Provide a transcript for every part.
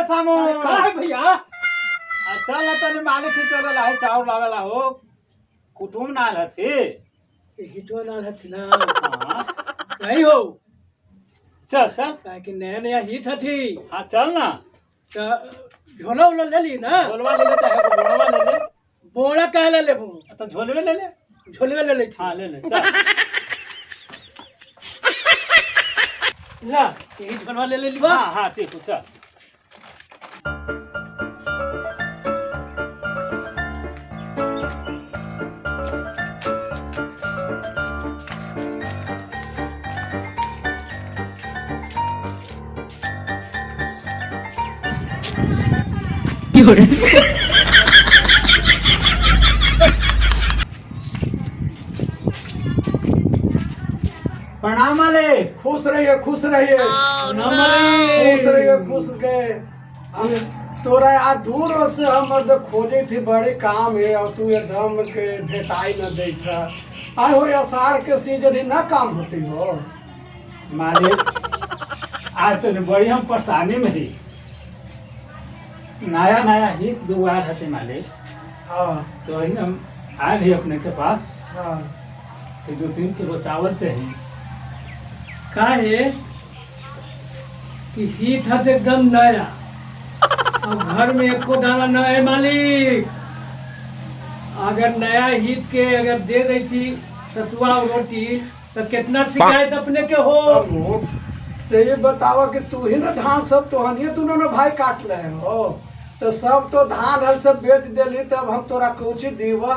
सामू का है भैया? अच्छा ना तने मालिक ही चल रहा है चावल लावेला हो कुटुम ना रहती हिटवा ना हथी ना हाँ नहीं हो चल चल काहे कि नया नया हिट हथी हाँ चल ना तो झोला उला ले ली ना झोलवा ले ले चाहे तो बोड़वा ले ले बोड़ा काहे ले लेबू तो झोलवे ले ले झोलवे ले थी हाँ ले ले चल ला यही झोलवा ले ली बा हाँ हाँ ठीक है चल प्रणाम मालिक खुश रहिए खुश रहिए खुश रहिए खुश के हम तोरा आज दूर से हमर तो खोजे थी बड़े काम है और तू एकदम के भेटाई न दे था आय हो अषाढ़ के सीजन ही ना काम होती हो मालिक आज तो बड़ी हम परेशानी में ही नया नया हित दुआर हते मालिक हाँ तो वही हम आए ही अपने के पास हाँ कि 2-3 किलो चावल चाहिए काहे कि हिट हथ एकदम नया अब घर में एको दाना न है मालिक अगर नया हिट के अगर दे रही थी सतुआ और रोटी तो कितना शिकायत अपने के हो अब वो से ये बतावा कि तू ही ना धान सब तो हनिए तू ना भाई काट रहे हो तो सब तो धान हर सब बेच देली तब हम तोरा कुछ दीवा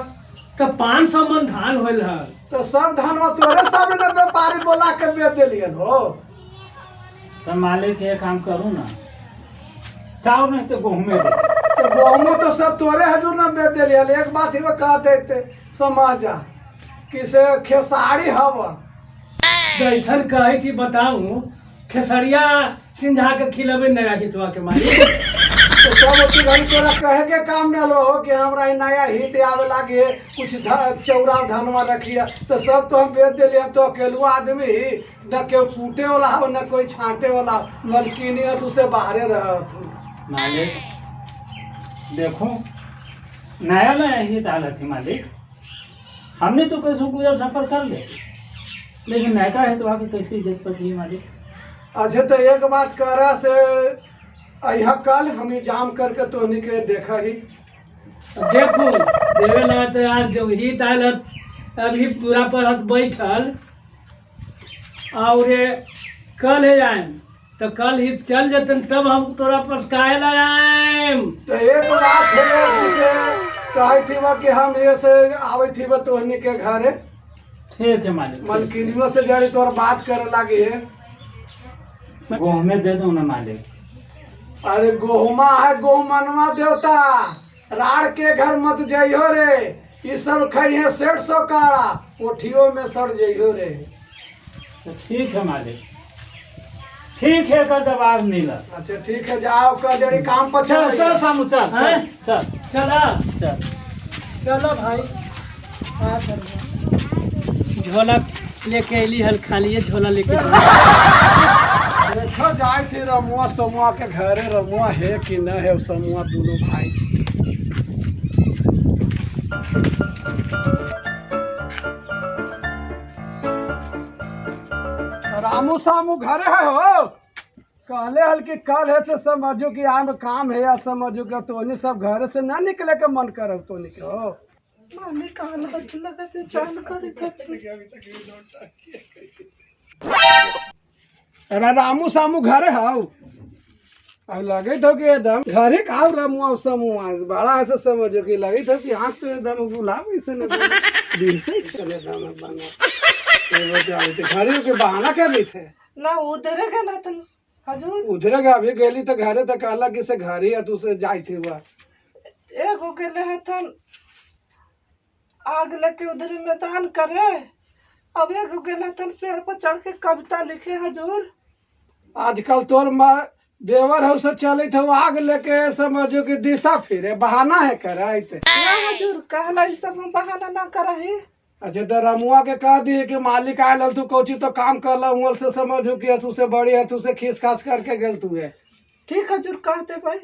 तो 500 मन धान होल है तो सब धानवा तोरे सामने ना व्यापारी बोला के बेच देलियन हो तो मालिक ये काम करूँ ना चावल नहीं तो गेहूँ दे तो गहूमो तो सब तोरे हजूर ना बेच देलियन एक बात ही वो कह देते समझ जा किसे खेसारी हवा ऐसन कहे थी बताऊं खेसरिया सिंझा के खिलबे नया हितवा के मालिक तो सब ओती घड़ी तोरा कहे के काम न लो हो कि हमरा ई नया हित आवे लागे कुछ चौरा धनवा रखिया तो सब तो हम बेच देलिए तो अकेलू आदमी न केहू कूटे वाला हो न कोई छांटे वाला मलकिनी है तुसे बाहरे रहत मालिक देखो नया नया हित आल थी मालिक हमने तो कैसे गुजर सफर कर ले लेकिन नयका है तो आके कैसे इज्जत पची मालिक अच्छा तो एक बात करा से अहिया कल हम जाम करके तोहनी के देखा ही देखो देवे ना तो आज जो हित आयल हत अभी पूरा पर हत बैठल और कल है आएम तो कल हित चल जतन तब हम तोरा पर काहे ला आएम तो एक बात है जिसे कही थी कि हम ये से आवे थी तोहनी के घरे ठीक है मालिक मलकिनियों से जड़ी तोर बात करे लगी है गेहूँ में दे दो ना मालिक अरे गोहुमा है गोहुमनवा देवता राड़ के घर मत जाइयो रे ये सब खाई है 150 काड़ा कोठियों में सड़ जाइयो रे तो ठीक है मालिक ठीक है कर जवाब मिला अच्छा ठीक है जाओ कर जड़ी काम पर चल चल सामू चल हैं? चल चला चल चलो भाई हाँ चल झोला लेके अली हल खाली झोला लेके देखो जाए थे रमुआ समुआ के घरे रमुआ है कि न है समुआ दोनों भाई रामू सामू घरे है हो कहले हल कि कल है से समझो कि आम काम है या समझो कि तोनी सब घर से ना निकले के मन करो तोनी के हो माने कहला लगते जान करे अरे रामू सामू घरे हाउ अब लगे तो कि एकदम घरे खाओ रमुआ समुआ बड़ा ऐसे समझो कि लगे तो कि आँख तो एकदम गुलाब ऐसे न दिल से चले दाना बना घरे के बहाना कर ली थे ना उधर गला तन हजूर उधर का अभी गेली तो घरे तक अलग से घर ही तू से जाई थी हुआ एगो गेले हतन आग लेके उधर मैदान करे अब एगो गेले हतन पेड़ पर चढ़ के कविता लिखे हजूर आजकल तोर देवर हो से चले थे आग लेके समझो कि दिशा फिरे बहाना है कराई थे ना हजूर कहला ई सब हम बहाना ना करही अच्छा तो रमुआ के कह दिए कि मालिक आयल तू कोची तो काम कर ला से समझो कि तू से बड़ी है तू से खींच खास करके गेल तू है ठीक हजूर कहते भाई।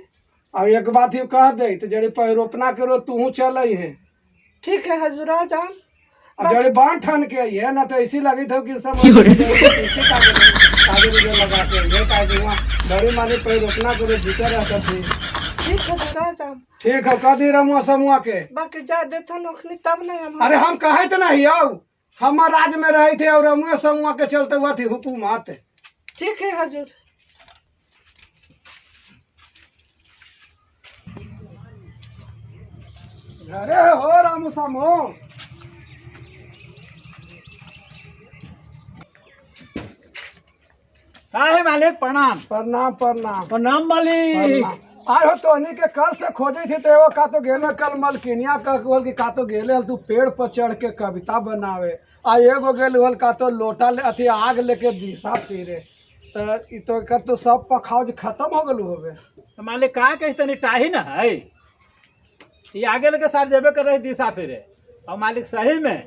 और एक बात ही कह दे तो जड़ी पैरोपना करो तू चल है ठीक है हजूर आ जाम। और जड़ी बांध ठन के आई है ना तो ऐसी लगी था कि सब लगा के ये का बड़ी मानी पैरोपना करो जीते रहता थी। ठीक हजूर आ जाम। ठीक है कह दी रमुआ समुआ के बाकी जा देता नौकरी तब नहीं हम। अरे हम कहे तो नहीं आओ हम राज्य में रहे थे और रमुआ समुआ के चलते हुआ थी हुकूमत। ठीक है हजूर। अरे हो रामू सामू है मालिक प्रणाम। प्रणाम प्रणाम प्रणाम मालिक। आय हो तोहनी के कल से खोजे थे तो एगो का तो गेले कल मलकिनिया का बोल कि का तो गेले हल तू पेड़ पर चढ़ के कविता बनावे आ एगो गेल हल का तो लोटा ले अथी आग लेके दिशा फिरे तो ई तो कर तो सब पखाव खत्म हो गलू होवे। तो मालिक का कहते नहीं टाही ना है ये आगे लगे सार जेबे कर रही दिशा फिरे और मालिक सही में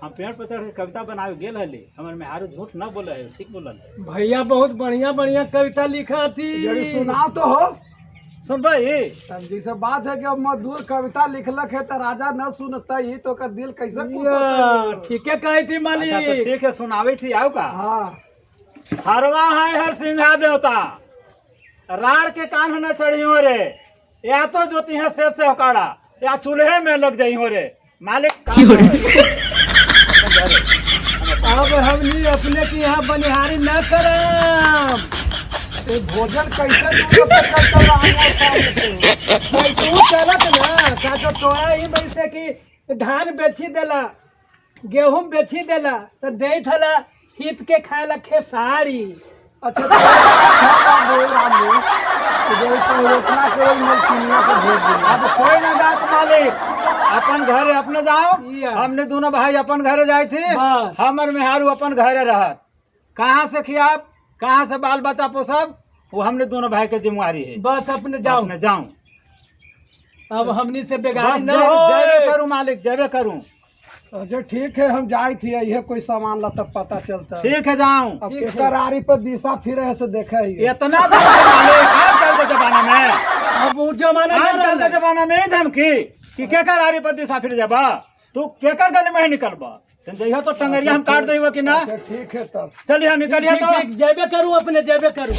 हम पेड़ पर चढ़ के कविता बनावे गेल हली हमर में आरो झूठ न बोले है ठीक बोलल भैया बहुत बढ़िया बढ़िया कविता लिखा थी। जड़ी सुनाओ तो हो सुन भाई। तब जैसे बात है कि अब मधुर कविता लिखलक है तो राजा न सुनता ही तो कर दिल कैसे खुश होता। ठीक है कही थी अच्छा तो मालिक। ठीक है सुनावे थी आओ का। हाँ हरवा है हर सिंहा देवता राड़ के कान न चढ़ी हो रे या तो जोती है सेत से उकाड़ा या चूल्हे में लग जाई हो रे मालिक अब हमनी अपने के यहाँ बनिहारी न करम। तो भोजन कैसे दूर पे करता रहा तू चलत ना का तोरा ही वैसे कि धान बेची देला गेहूं बेची देला तो दे थला हित के खाए ला खेसारी। अच्छा तो रामू जो पैरोपना केवल मलकिनिया को भेज दे। अब कोई ना जात मालिक अपन घरे अपने जाओ या। हमने दोनों भाई अपन घरे जाए थे बस। हमर मेहारू अपन घरे रहत कहाँ से खियाब कहाँ से बाल बच्चा पोसब वो हमने दोनों भाई के जिम्मेवारी है। बस अपने जाओ अपने जाऊं अब हमनी से बेगारी न जेबे हो। करूं मालिक जेबे करूं। अच्छा ठीक है हम जाए थी यह कोई सामान ला तब पता चलता। ठीक है जाऊं। अब केकरारी पर दिशा फिरे से देखे ही इतना मालिक आजकल के जमाना में अब वो जमाना न आजकल के रहला। जमाना में ही धमकी कि केकर आरी पर दिशा फिर जाबा तू केकर गली में ही निकलबा जइहा तो टंगरिया हम काट देबा कि ना। अच्छा ठीक है तब चलिए निकलिए ठीक तो ठीक जेबे करूं अपने जेबे करूं।